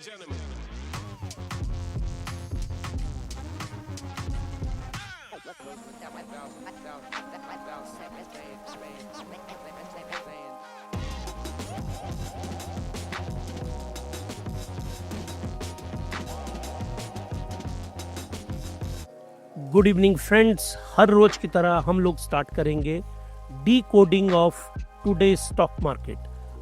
Good evening friends, हर रोज की तरह हम लोग स्टार्ट करेंगे D coding of today stock market.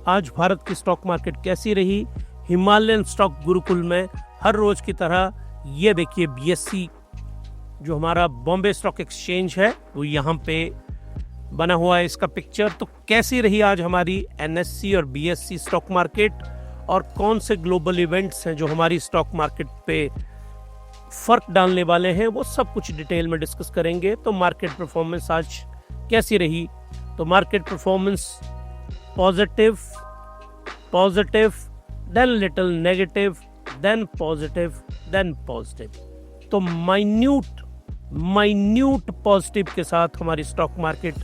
आज भारत की स्टॉक मार्केट कैसी रही हिमालयन स्टॉक गुरुकुल में। हर रोज की तरह ये देखिए बीएससी जो हमारा बॉम्बे स्टॉक एक्सचेंज है वो यहाँ पे बना हुआ है इसका पिक्चर। तो कैसी रही आज हमारी एनएससी और बीएससी स्टॉक मार्केट और कौन से ग्लोबल इवेंट्स हैं जो हमारी स्टॉक मार्केट पे फर्क डालने वाले हैं, वो सब कुछ डिटेल में डिस्कस करेंगे। तो मार्केट परफॉर्मेंस आज कैसी रही? तो market performance positive, then little negative, then positive, then positive. तो माइन्यूट पॉजिटिव के साथ हमारी स्टॉक मार्केट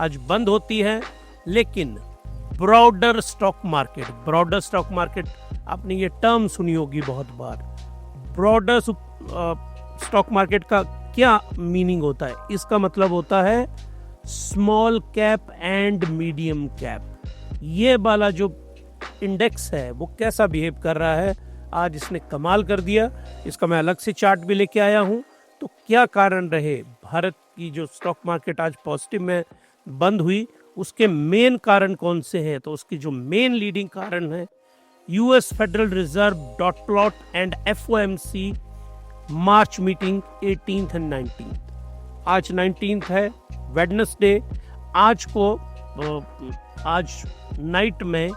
आज बंद होती है। लेकिन ब्रॉडर स्टॉक मार्केट आपने ये टर्म सुनी होगी बहुत बार। ब्रॉडर स्टॉक मार्केट का क्या मीनिंग होता है? इसका मतलब होता है small cap and medium cap. ये वाला जो इंडेक्स है वो कैसा बिहेव कर रहा है, आज इसने कमाल कर दिया। इसका मैं अलग से चार्ट भी लेके आया हूं। तो क्या कारण रहे भारत की जो स्टॉक मार्केट आज पॉजिटिव में बंद हुई, उसके मेन कारण कौन से हैं? तो उसकी जो मेन लीडिंग कारण है US federal reserve dot plot and FOMC March meeting 18th and 19th। आज 19th है वेडनेसडे। आज नाइट में,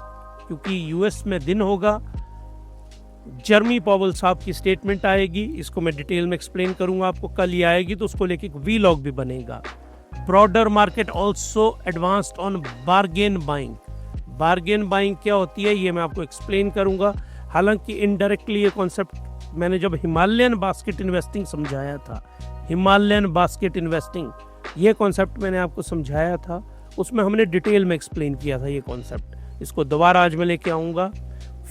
क्योंकि यूएस में दिन होगा, जर्मी पॉवेल साहब की स्टेटमेंट आएगी। इसको मैं डिटेल में एक्सप्लेन करूंगा आपको। कल ही आएगी तो उसको लेके एक वीलॉग भी बनेगा। Broader market also advanced on bargain buying क्या होती है ये मैं आपको एक्सप्लेन करूंगा। हालांकि इनडायरेक्टली ये कॉन्सेप्ट मैंने जब हिमालयन बास्केट इन्वेस्टिंग समझाया था, ये कॉन्सेप्ट मैंने आपको समझाया था, उसमें हमने डिटेल में एक्सप्लेन किया था ये कॉन्सेप्ट। इसको दोबारा आज मैं लेके आऊंगा।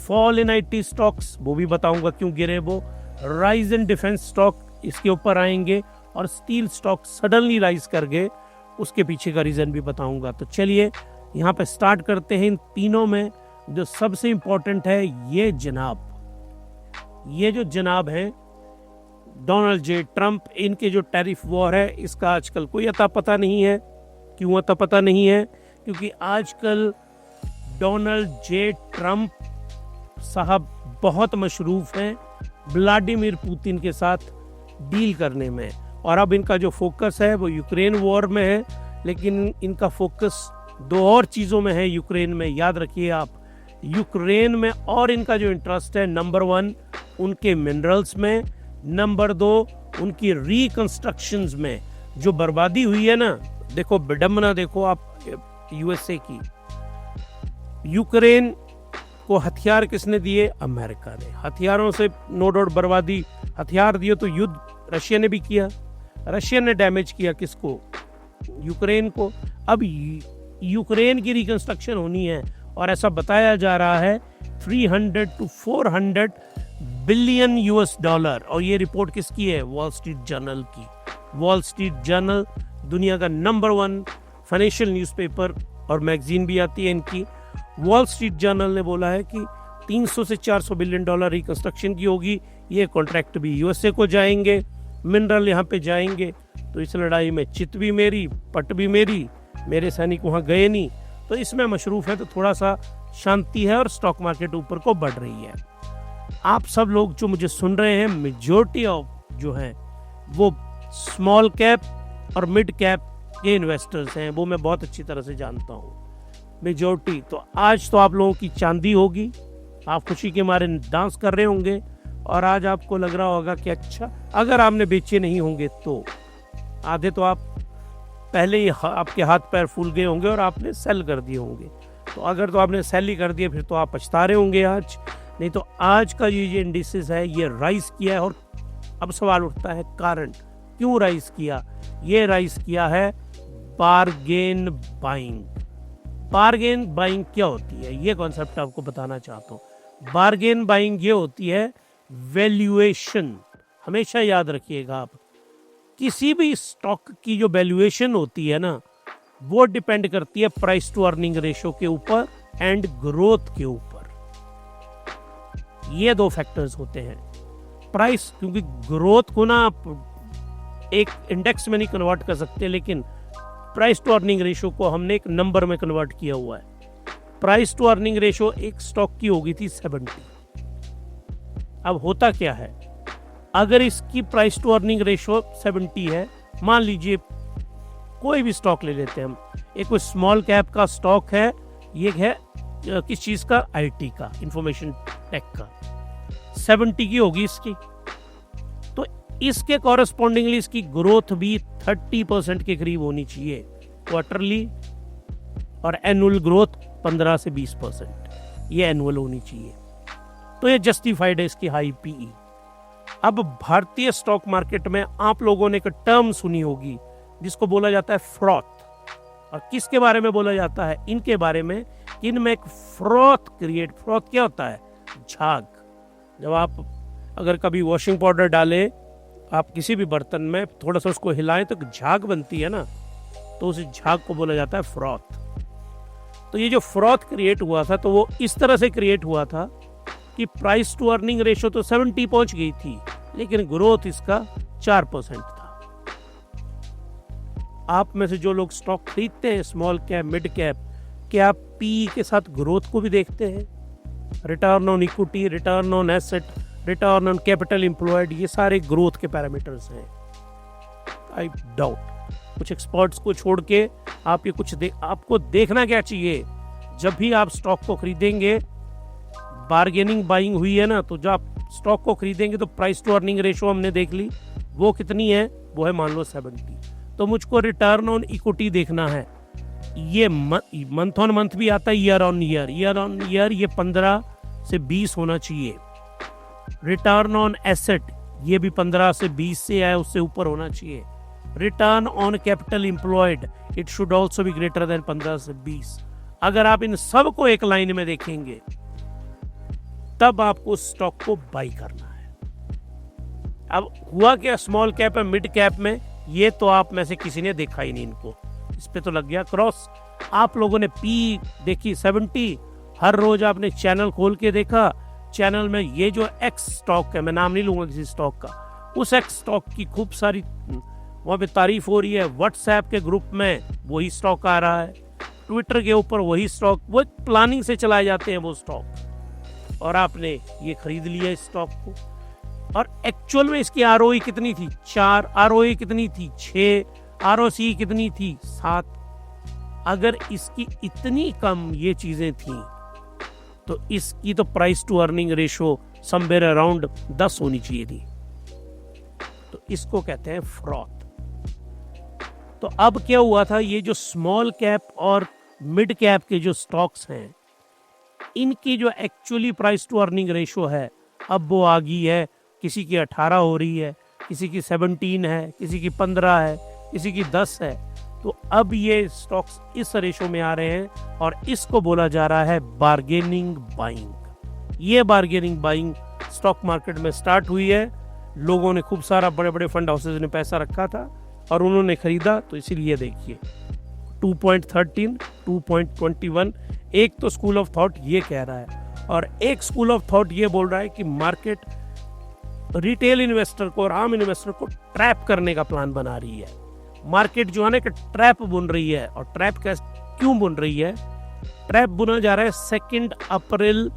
फॉल इन आईटी स्टॉक्स, वो भी बताऊंगा क्यों गिरे वो। राइज इन डिफेंस स्टॉक, इसके ऊपर आएंगे। और स्टील स्टॉक सडनली राइज कर गए, उसके पीछे का रीजन भी बताऊंगा। तो चलिए यहाँ पे स्टार्ट करते हैं। इन तीनों में जो सबसे इंपॉर्टेंट है ये जो जनाब है डोनाल्ड जे ट्रंप, इनके जो टैरिफ वॉर है इसका आजकल कोई अता पता नहीं है। क्यों अता पता नहीं है? क्योंकि आजकल डोनाल्ड जे ट्रंप साहब बहुत मशरूफ हैं व्लादिमीर पुतिन के साथ डील करने में। और अब इनका जो फोकस है वो यूक्रेन वॉर में है, लेकिन इनका फोकस दो और चीज़ों में है यूक्रेन में। याद रखिए आप, यूक्रेन में और इनका जो इंटरेस्ट है, नंबर 1 उनके मिनरल्स में, नंबर 2 उनकी रिकंस्ट्रक्शंस में। जो बर्बादी हुई है ना, देखो विडंबना देखो आप यूएसए की। यूक्रेन को हथियार किसने दिए? अमेरिका ने। हथियारों से नो डाउट बर्बादी, हथियार दिए तो युद्ध रशिया ने भी किया। रशिया ने डैमेज किया किसको? यूक्रेन को। अब यूक्रेन की रिकंस्ट्रक्शन होनी है और ऐसा बताया जा रहा है 300 to 400 बिलियन यूएस डॉलर। और ये रिपोर्ट किसकी है? वॉल स्ट्रीट जर्नल की। वॉल स्ट्रीट जर्नल दुनिया का नंबर 1 फाइनेंशियल न्यूज़पेपर और मैगजीन भी आती है इनकी। वॉल स्ट्रीट जर्नल ने बोला है कि 300 से 400 बिलियन डॉलर रिकंस्ट्रक्शन की होगी। ये कॉन्ट्रैक्ट भी यूएसए को जाएंगे, मिनरल यहाँ पे जाएंगे। तो इस लड़ाई में चित भी मेरी, पट भी मेरी, मेरे सैनिक वहाँ गए नहीं। तो इसमें मशरूफ है, तो थोड़ा सा शांति है और स्टॉक मार्केट ऊपर को बढ़ रही है। आप सब लोग जो मुझे सुन रहे हैं, मेजॉरिटी ऑफ जो हैं वो स्मॉल कैप और मिड कैप के इन्वेस्टर्स हैं, वो मैं बहुत अच्छी तरह से जानता हूँ मेजॉरिटी। तो आज तो आप लोगों की चांदी होगी, आप खुशी के मारे डांस कर रहे होंगे। और आज आपको लग रहा होगा कि अच्छा, अगर आपने बेचे नहीं होंगे तो आधे तो आप पहले ही आपके हाथ पैर फूल गए होंगे और आपने सेल कर दिए होंगे। तो अगर तो आपने सेल ही कर दिए फिर तो आप पछता रहे होंगे आज। नहीं तो आज का ये इंडिसेस है ये राइज किया है। और अब सवाल उठता है कारण क्यों राइज किया? ये राइज किया है बार्गेन बाइंग क्या होती है, ये कॉन्सेप्ट आपको बताना चाहता हूँ। बार्गेन बाइंग ये होती है वैल्यूएशन। हमेशा याद रखिएगा आप, किसी भी स्टॉक की जो वैल्यूएशन होती है ना, वो डिपेंड करती है प्राइस टू अर्निंग रेशो के ऊपर एंड ग्रोथ के ऊपर। ये दो फैक्टर्स होते हैं। प्राइस, क्योंकि ग्रोथ को ना आप एक इंडेक्स में नहीं कन्वर्ट कर सकते, लेकिन प्राइस टू अर्निंग रेशो को हमने एक नंबर में कन्वर्ट किया हुआ है। प्राइस टू अर्निंग रेशो एक स्टॉक की होगी थी 70। अब होता क्या है, अगर इसकी प्राइस टू अर्निंग रेशो 70 है, मान लीजिए कोई भी स्टॉक ले लेते हैं हम, एक कोई स्मॉल कैप का स्टॉक है, ये है किस चीज का, आईटी का, इंफॉर्मेशन टेक का, 70 की होगी इसकी, तो इसके कॉरेस्पॉन्डिंगली इसकी ग्रोथ भी 30% के करीब होनी चाहिए क्वार्टरली, और एनुअल ग्रोथ 15 से 20% ये एनुअल होनी चाहिए। तो ये जस्टिफाइड है इसकी हाई पीई। अब भारतीय स्टॉक मार्केट में आप लोगों ने एक टर्म सुनी होगी जिसको बोला जाता है फ्रॉथ। और किसके बारे में बोला जाता है, इनके बारे में, इनमें एक फ्रॉथ क्या होता है, झाग। जब आप अगर कभी वॉशिंग पाउडर डालें आप किसी भी बर्तन में, थोड़ा सा उसको हिलाएं तो झाग बनती है ना, तो उस झाग को बोला जाता है फ्रॉथ। तो ये जो फ्रॉथ क्रिएट हुआ था, तो वो इस तरह से क्रिएट हुआ था कि प्राइस टू अर्निंग रेशो तो 70 पहुंच गई थी, लेकिन ग्रोथ इसका 4% था। आप में से जो लोग स्टॉक खरीदते हैं स्मॉल कैप, मिड कैप, क्या आप पी के साथ ग्रोथ को भी देखते हैं? Return on equity, return on asset, return on capital employed, ये सारे ग्रोथ के पैरामीटर्स हैं। आई डाउट कुछ एक्सपर्ट्स को छोड़ के आप ये कुछ आपको देखना क्या चाहिए, जब भी आप स्टॉक को खरीदेंगे, बार्गेनिंग बाइंग हुई है ना, तो जब आप स्टॉक को खरीदेंगे तो प्राइस टू अर्निंग रेशो हमने देख ली, वो कितनी है, वो है मान लो 70। तो मुझको रिटर्न ऑन इक्विटी देखना है, ये मंथ ऑन मंथ भी आता है, ईयर ऑन ईयर ये 15 से 20 होना चाहिए। रिटर्न ऑन एसेट ये भी 15 से 20 से है, उससे ऊपर होना चाहिए। Return on capital employed it should also be greater than 15 से 20। अगर आप इन सब को एक लाइन में देखेंगे तब आपको स्टॉक को बाई करना है। अब हुआ क्या स्मॉल कैप और मिड कैप में, ये तो आप में से किसी ने देखा ही नहीं, इनको इस पे तो लग गया क्रॉस। आप लोगों ने पी देखी 70, हर रोज आपने चैनल खोल के देखा, चैनल में ये जो एक्स स्टॉक है, मैं नाम नहीं लूंगा किसी स्टॉक का, उस एक्स स्टॉक की खूब सारी वहां पे तारीफ हो रही है, व्हाट्सएप के ग्रुप में वही स्टॉक आ रहा है, ट्विटर के ऊपर वही स्टॉक, वो प्लानिंग से चलाए जाते हैं वो स्टॉक, और आपने ये खरीद लिया इस स्टॉक को। और एक्चुअल में इसकी आरओई कितनी थी, 4, आरओई कितनी थी, 6, आरओसी कितनी थी, 7। अगर इसकी इतनी कम ये चीजें थी तो इसकी तो price to earning ratio somewhere around 10 होनी चाहिए थी। तो इसको कहते हैं फ्रॉथ। तो अब क्या हुआ था, ये जो स्मॉल कैप और मिड कैप के जो स्टॉक्स हैं, इनकी जो actually price to earning ratio है, अब वो आ गई है, किसी की 18 हो रही है, किसी की 17 है, किसी की 15 है, किसी की 10 है। तो अब ये स्टॉक्स इस रेशो में आ रहे हैं और इसको बोला जा रहा है बार्गेनिंग बाइंग। ये बार्गेनिंग बाइंग स्टॉक मार्केट में स्टार्ट हुई है। लोगों ने खूब सारा, बड़े बड़े फंड हाउसेज ने पैसा रखा था और उन्होंने खरीदा, तो इसीलिए देखिए 2.13, 2.21। एक तो स्कूल ऑफ थॉट ये कह रहा है, और एक स्कूल ऑफ थॉट ये बोल रहा है कि मार्केट रिटेल इन्वेस्टर को और आम इन्वेस्टर को ट्रैप करने का प्लान बना रही है। मार्केट जो है ना, ट्रैप बुन रही है। और ट्रैप क्यों बुन रही है? ट्रैप बुना जा रहा है 2 अप्रैल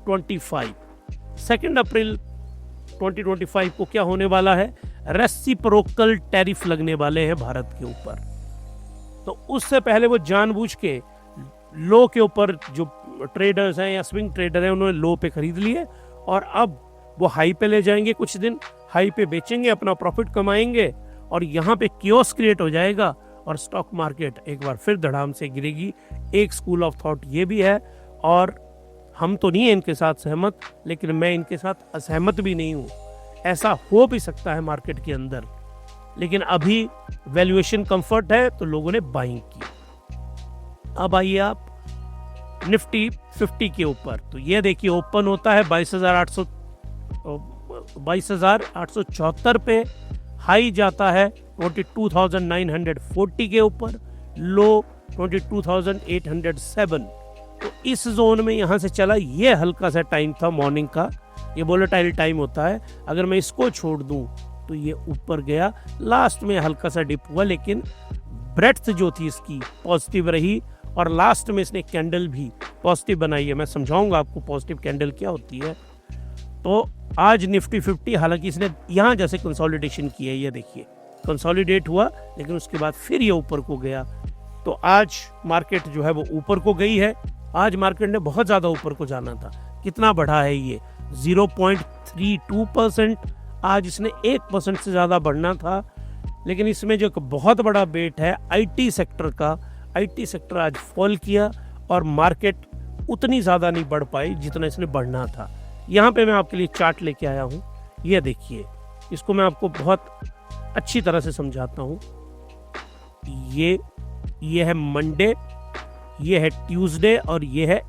25। 2 अप्रैल 2025 को क्या होने वाला है, रेसिप्रोकल टैरिफ लगने वाले हैं भारत के ऊपर। तो उससे पहले वो जानबूझ के लो के ऊपर, जो ट्रेडर्स हैं या स्विंग ट्रेडर हैं, उन्होंने लो पे खरीद लिए और अब वो हाई पे ले जाएंगे, कुछ दिन हाई पे बेचेंगे, अपना प्रॉफिट कमाएंगे और यहाँ पे कियोस क्रिएट हो जाएगा और स्टॉक मार्केट एक बार फिर धड़ाम से गिरेगी। एक स्कूल ऑफ थॉट ये भी है, और हम तो नहीं है इनके साथ सहमत, लेकिन मैं इनके साथ असहमत भी नहीं हूँ। ऐसा हो भी सकता है मार्केट के अंदर, लेकिन अभी वैल्यूएशन कंफर्ट है तो लोगों ने बाइंग की। अब आइए आप निफ्टी 50 के ऊपर। तो ये देखिए ओपन होता है 22,874 पे, हाई जाता है 22,940 के ऊपर, लो 22,807। तो इस जोन में यहाँ से चला, ये हल्का सा टाइम था मॉर्निंग का, ये वोलेटाइल टाइम होता है। अगर मैं इसको छोड़ दूं तो ये ऊपर गया, लास्ट में हल्का सा डिप हुआ, लेकिन ब्रेड्थ जो थी इसकी पॉजिटिव रही और लास्ट में इसने कैंडल भी पॉजिटिव बनाई है। मैं समझाऊंगा आपको पॉजिटिव कैंडल क्या होती है। तो आज निफ्टी 50 हालांकि इसने यहाँ जैसे कंसोलिडेशन की है, ये देखिए कंसोलिडेट हुआ, लेकिन उसके बाद फिर ये ऊपर को गया। तो आज मार्केट जो है वो ऊपर को गई है। आज मार्केट ने बहुत ज़्यादा ऊपर को जाना था। कितना बढ़ा है ये 0.32%। आज इसने 1% से ज़्यादा बढ़ना था, लेकिन इसमें जो बहुत बड़ा बेट है आईटी सेक्टर का, आईटी सेक्टर आज फॉल किया और मार्केट उतनी ज़्यादा नहीं बढ़ पाई जितना इसने बढ़ना था। यहाँ पे मैं आपके लिए चार्ट लेके आया हूँ, ये देखिए, इसको मैं आपको बहुत अच्छी तरह से समझाता हूँ। ये है मंडे, ये है ट्यूसडे और ये है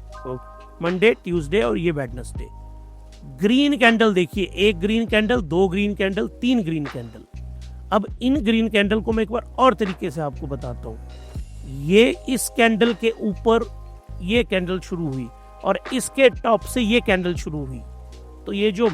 मंडे, ट्यूसडे और ये वेडनेसडे। ग्रीन कैंडल देखिए, एक ग्रीन कैंडल, दो ग्रीन कैंडल, तीन ग्रीन कैंडल। अब इन ग्रीन कैंडल को मैं एक बार और तरीके से आपको बताता हूँ। ये इस कैंडल के ऊपर ये कैंडल शुरू हुई और इसके टॉप से ये कैंडल शुरू हुई। तो ये जो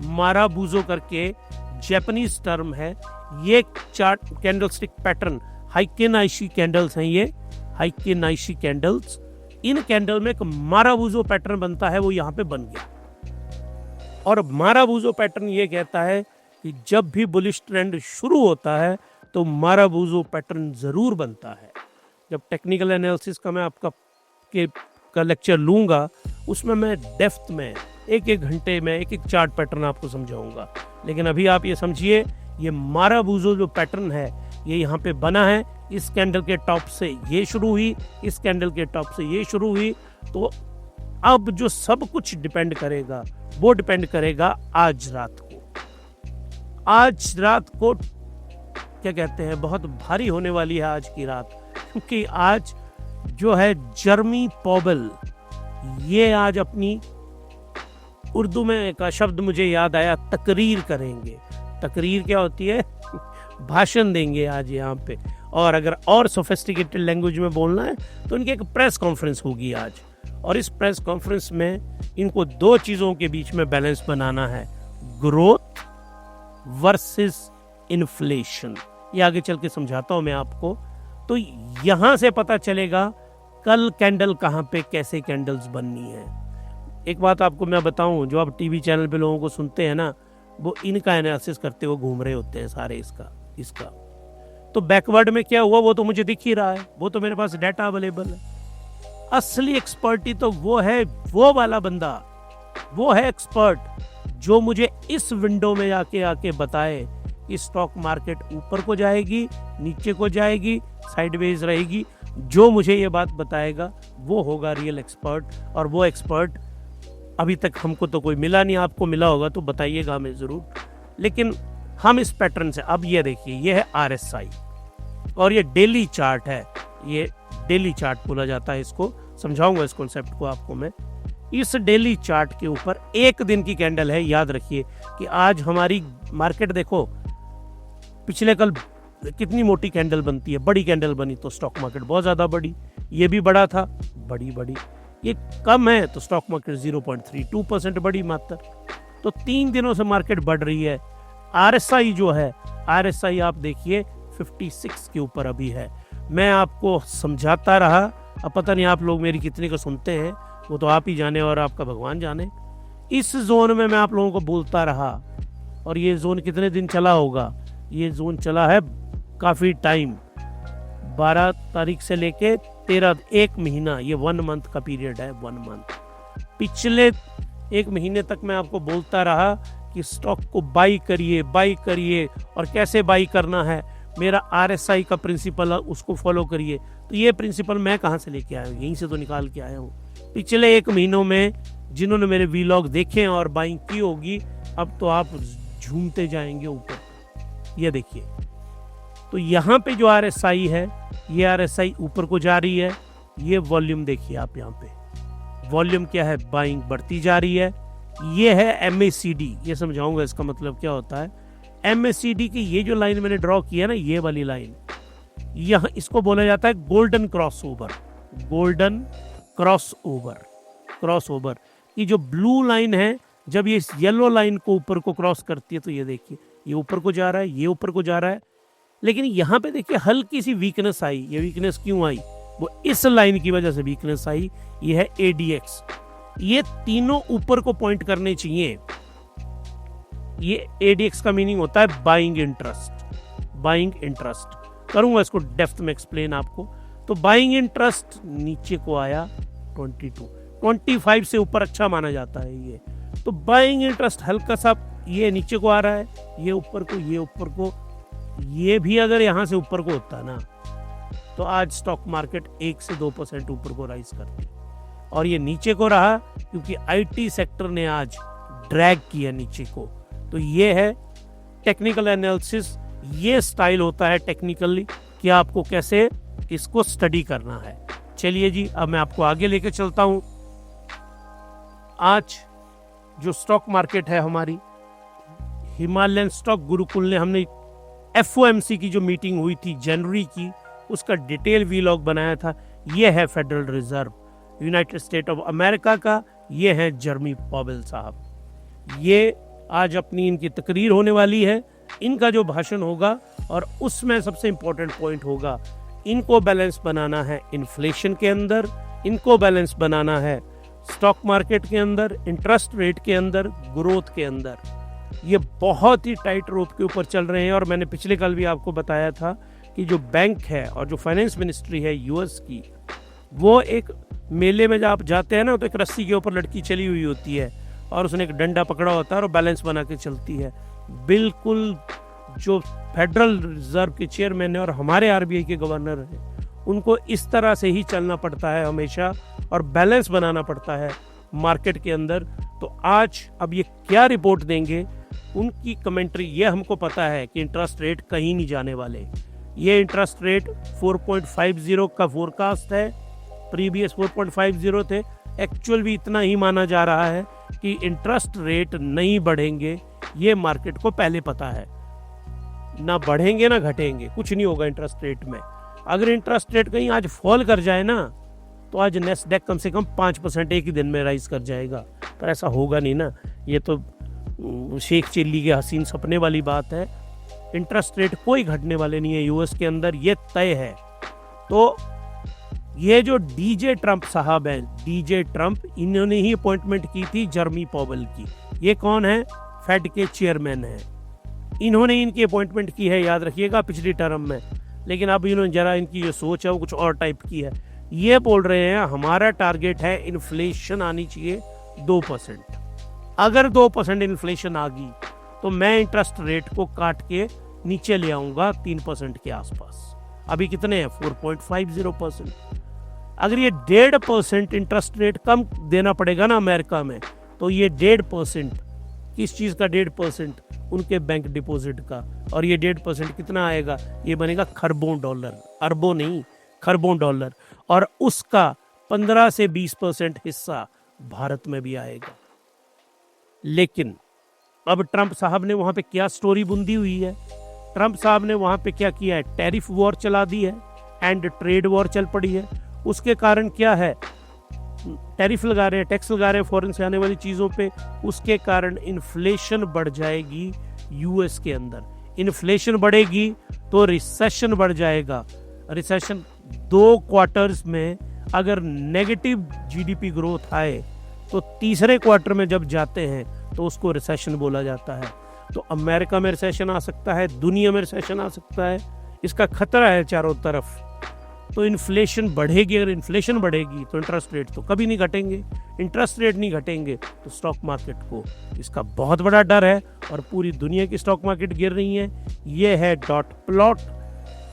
माराबूजो करके जापानीज टर्म है, ये चार्ट कैंडलस्टिक पैटर्न हाइकेनाइशी कैंडल्स हैं, ये हाइकेनाइशी कैंडल्स। इन कैंडल में एक माराबूजो पैटर्न बनता है, वो यहाँ पे बन गया। और माराबूजो पैटर्न ये कहता है कि जब भी बुलिश ट्रेंड शुरू होता है तो माराबूजो पैटर्न जरूर बनता है। जब टेक्निकल एनालिसिस का मैं आपका लेक्चर लूंगा, उसमें मैं डेप्थ में एक एक घंटे में एक एक चार्ट पैटर्न आपको समझाऊंगा। लेकिन अभी आप ये समझिए, ये माराबूजो जो पैटर्न है ये यहाँ पे बना है। इस कैंडल के टॉप से ये शुरू हुई, इस कैंडल के टॉप से ये शुरू हुई। तो अब जो सब कुछ डिपेंड करेगा वो डिपेंड करेगा आज रात को। आज रात को क्या कहते हैं, बहुत भारी होने वाली है आज की रात, क्योंकि आज जो है जर्मी पॉवेल, ये आज अपनी उर्दू में एक शब्द मुझे याद आया, तकरीर करेंगे। तकरीर क्या होती है? भाषण देंगे आज यहाँ पे। और अगर और सोफिस्टिकेटेड लैंग्वेज में बोलना है तो इनकी एक प्रेस कॉन्फ्रेंस होगी आज। और इस प्रेस कॉन्फ्रेंस में इनको दो चीज़ों के बीच में बैलेंस बनाना है, ग्रोथ वर्सेस इन्फ्लेशन। ये आगे चल के समझाता हूँ मैं आपको। तो यहाँ से पता चलेगा कल कैंडल कहाँ पे कैसे कैंडल्स बननी है। एक बात आपको मैं बताऊं, जो आप टीवी चैनल पे लोगों को सुनते हैं ना, वो इनका एनालिसिस करते हुए घूम रहे होते हैं सारे इसका। तो बैकवर्ड में क्या हुआ वो तो मुझे दिख ही रहा है, वो तो मेरे पास डाटा अवेलेबल है। असली एक्सपर्टी तो वो है, वो वाला बंदा, वो है एक्सपर्ट जो मुझे इस विंडो में आके बताए कि स्टॉक मार्केट ऊपर को जाएगी, नीचे को जाएगी, साइडवेज रहेगी। जो मुझे ये बात बताएगा वो होगा रियल एक्सपर्ट। और वो एक्सपर्ट अभी तक हमको तो कोई मिला नहीं, आपको मिला होगा तो बताइएगा हमें ज़रूर। लेकिन हम इस पैटर्न से, अब ये देखिए, ये है RSI और ये डेली चार्ट है, ये डेली चार्ट बोला जाता है, इसको समझाऊंगा इस कॉन्सेप्ट को आपको मैं। इस डेली चार्ट के ऊपर एक दिन की कैंडल है। याद रखिए कि आज हमारी मार्केट देखो, पिछले कल कितनी मोटी कैंडल बनती है, बड़ी कैंडल बनी तो स्टॉक मार्केट बहुत ज़्यादा बड़ी, ये भी बड़ा था, बड़ी। ये कम है तो स्टॉक मार्केट 0.32% बड़ी मात्र। तो 3 दिनों से मार्केट बढ़ रही है। RSI जो है, RSI आप देखिए 56 के ऊपर अभी है। मैं आपको समझाता रहा, अब पता नहीं आप लोग मेरी कितने को सुनते हैं, वो तो आप ही जाने और आपका भगवान जाने। इस जोन में मैं आप लोगों को बोलता रहा, और ये जोन कितने दिन चला होगा? ये जोन चला है काफ़ी टाइम, 12 तारीख से लेके 13, 1 महीना, ये 1 मंथ का पीरियड है, 1 मंथ। पिछले 1 महीने तक मैं आपको बोलता रहा कि स्टॉक को बाई करिए और कैसे बाई करना है, मेरा RSI का प्रिंसिपल है उसको फॉलो करिए। तो ये प्रिंसिपल मैं कहाँ से लेके आया हूँ? यहीं से तो निकाल के आया हूँ। पिछले 1 महीनों में जिन्होंने मेरे वीलॉग देखे हैं और बाइंग की होगी, अब तो आप झूमते जाएंगे ऊपर। ये देखिए, तो यहाँ पे जो RSI है, ये RSI ऊपर को जा रही है, ये वॉल्यूम देखिए आप यहाँ पे, वॉल्यूम क्या है, बाइंग बढ़ती जा रही है। ये है MACD, ये समझाऊंगा इसका मतलब क्या होता है। MACD की ये जो लाइन मैंने ड्रॉ किया ना, ये वाली लाइन, यह इसको बोला जाता है golden cross over. Golden cross over, cross over की जो ब्लू लाइन है, जब ये येलो लाइन को ऊपर को क्रॉस करती है तो ये देखिए ये ऊपर को जा रहा है, ये ऊपर को जा रहा है। लेकिन यहाँ पे देखिए हल्की सी वीकनेस आई। ये वीकनेस क्यों आई? वो इस लाइन की वजह से वीकनेस आई। ये है ADX। ये तीनों ऊपर को पॉइंट करने चाहिए। ये ADX का मीनिंग होता है बाइंग इंटरेस्ट। बाइंग इंटरेस्ट करूंगा इसको डेप्थ में एक्सप्लेन आपको। तो बाइंग इंटरेस्ट नीचे को आया 22, 25 से ऊपर अच्छा माना जाता है ये। तो बाइंग इंटरेस्ट हल्का सा ये नीचे को आ रहा है, ये ऊपर को, ये ऊपर को, ये भी अगर यहां से ऊपर को होता ना तो आज स्टॉक मार्केट 1 से 2% ऊपर को राइज करती। और ये नीचे को रहा क्योंकि IT सेक्टर ने आज ड्रैग किया नीचे को। तो ये है टेक्निकल एनालिसिस। ये स्टाइल होता है टेक्निकली कि आपको कैसे इसको स्टडी करना है। चलिए जी, अब मैं आपको आगे लेके चलता हूं। आज जो स्टॉक मार्केट है हमारी, हिमालयन स्टॉक गुरुकुल ने, हमने FOMC की जो मीटिंग हुई थी जनवरी की, उसका डिटेल वीलॉग बनाया था। ये है federal reserve United state of America का, ये है जर्मी पॉवेल साहब। ये आज अपनी इनकी तकरीर होने वाली है, इनका जो भाषण होगा और उसमें सबसे इंपॉर्टेंट पॉइंट होगा, इनको बैलेंस बनाना है इन्फ्लेशन के अंदर, इनको बैलेंस बनाना है स्टॉक मार्केट के अंदर, इंटरेस्ट रेट के अंदर, ग्रोथ के अंदर। ये बहुत ही टाइट रोप के ऊपर चल रहे हैं। और मैंने पिछले कल भी आपको बताया था कि जो बैंक है और जो फाइनेंस मिनिस्ट्री है US की, वो एक मेले में जब आप जाते हैं ना तो एक रस्सी के ऊपर लड़की चली हुई होती है और उसने एक डंडा पकड़ा होता है और बैलेंस बना के चलती है। बिल्कुल जो फेडरल रिजर्व के चेयरमैन है और हमारे RBI के गवर्नर हैं, उनको इस तरह से ही चलना पड़ता है हमेशा और बैलेंस बनाना पड़ता है मार्केट के अंदर। तो आज अब ये क्या रिपोर्ट देंगे, उनकी कमेंट्री, ये हमको पता है कि इंटरेस्ट रेट कहीं नहीं जाने वाले। ये इंटरेस्ट रेट 4.50 का फोरकास्ट है, प्रीवियस 4.50 थे, एक्चुअल भी इतना ही माना जा रहा है कि इंटरेस्ट रेट नहीं बढ़ेंगे। ये मार्केट को पहले पता है, ना बढ़ेंगे ना घटेंगे, कुछ नहीं होगा इंटरेस्ट रेट में। अगर इंटरेस्ट रेट कहीं आज फॉल कर जाए ना तो आज नेस्डैक कम से कम 5% एक ही दिन में राइज कर जाएगा, पर ऐसा होगा नहीं ना। ये तो शेख चिल्ली के हसीन सपने वाली बात है। इंटरेस्ट रेट कोई घटने वाले नहीं है US के अंदर, ये तय है। तो ये जो DJ ट्रंप साहब हैं, DJ ट्रंप, इन्होंने ही अपॉइंटमेंट की थी जर्मी पॉवेल की। ये कौन है? फेड के चेयरमैन हैं। इन्होंने इनकी अपॉइंटमेंट की है, याद रखिएगा, पिछली टर्म में। लेकिन अब इन्होंने जरा इनकी जो सोच है वो कुछ और टाइप की है। ये बोल रहे हैं हमारा टारगेट है इन्फ्लेशन आनी चाहिए 2%। अगर 2% इन्फ्लेशन आ गई तो मैं इंटरेस्ट रेट को काट के नीचे ले आऊंगा 3% के आसपास। अभी कितने हैं? 4.50%। अगर ये 1.5% इंटरेस्ट रेट कम देना पड़ेगा ना अमेरिका में, तो ये 1.5%, किस चीज का 1.5%? उनके बैंक डिपॉजिट का। और ये 1.5% कितना आएगा? ये बनेगा खरबों डॉलर, अरबों नहीं, खरबों डॉलर। और उसका 15 से 20% हिस्सा भारत में भी आएगा। लेकिन अब ट्रंप साहब ने वहां पे क्या स्टोरी बुंदी हुई है? ट्रंप साहब ने वहां पे क्या किया है? टैरिफ वॉर चला दी है एंड ट्रेड वॉर चल पड़ी है। उसके कारण क्या है? टैरिफ लगा रहे हैं, टैक्स लगा रहे हैं फॉरेन से आने वाली चीजों पे। उसके कारण इन्फ्लेशन बढ़ जाएगी US के अंदर। इन्फ्लेशन बढ़ेगी तो रिसेशन बढ़ जाएगा। रिसेशन 2 क्वार्टर्स में अगर नेगेटिव GDP ग्रोथ आए तो तीसरे क्वार्टर में जब जाते हैं तो उसको रिसेशन बोला जाता है। तो अमेरिका में रिसेशन आ सकता है, दुनिया में रिसेशन आ सकता है, इसका खतरा है चारों तरफ। तो इन्फ्लेशन बढ़ेगी। अगर इन्फ्लेशन बढ़ेगी तो इंटरेस्ट रेट तो कभी नहीं घटेंगे। इंटरेस्ट रेट नहीं घटेंगे तो स्टॉक मार्केट को इसका बहुत बड़ा डर है और पूरी दुनिया की स्टॉक मार्केट गिर रही है। ये है डॉट प्लॉट,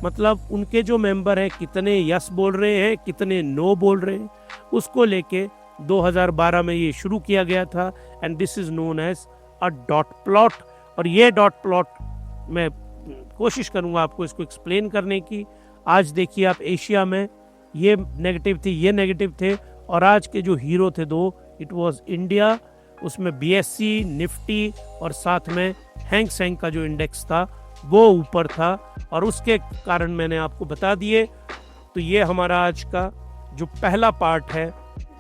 मतलब उनके जो मेंबर हैं कितने यस बोल रहे हैं, कितने नो बोल रहे हैं, उसको लेके 2012 में ये शुरू किया गया था। And this is known as a dot plot. और ये डॉट प्लॉट मैं कोशिश करूंगा आपको इसको एक्सप्लेन करने की। आज देखिए आप एशिया में ये नेगेटिव थी, ये नेगेटिव थे। और आज के जो हीरो थे दो, इट वाज इंडिया, उसमें बीएससी, निफ्टी और साथ में हैंग सेंग का जो इंडेक्स था वो ऊपर था, और उसके कारण मैंने आपको बता दिए। तो ये हमारा आज का जो पहला पार्ट है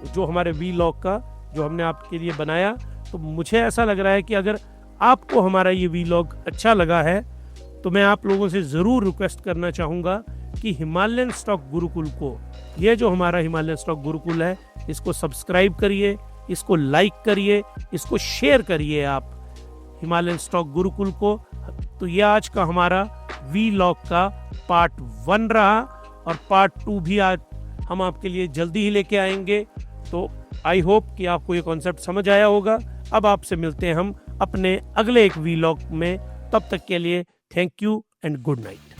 जो हमारे वीलॉग का, जो हमने आपके लिए बनाया। तो मुझे ऐसा लग रहा है कि अगर आपको हमारा ये वीलॉग अच्छा लगा है तो मैं आप लोगों से ज़रूर रिक्वेस्ट करना चाहूँगा कि हिमालयन स्टॉक गुरुकुल को, ये जो हमारा हिमालयन स्टॉक गुरुकुल है, इसको सब्सक्राइब करिए, इसको लाइक करिए, इसको शेयर करिए आप हिमालयन स्टॉक गुरुकुल को। तो ये आज का हमारा वीलॉग का पार्ट 1 रहा, और पार्ट 2 भी आज हम आपके लिए जल्दी ही लेके आएंगे। तो आई होप कि आपको ये कॉन्सेप्ट समझ आया होगा। अब आपसे मिलते हैं हम अपने अगले एक वीलॉग में, तब तक के लिए thank you and good night.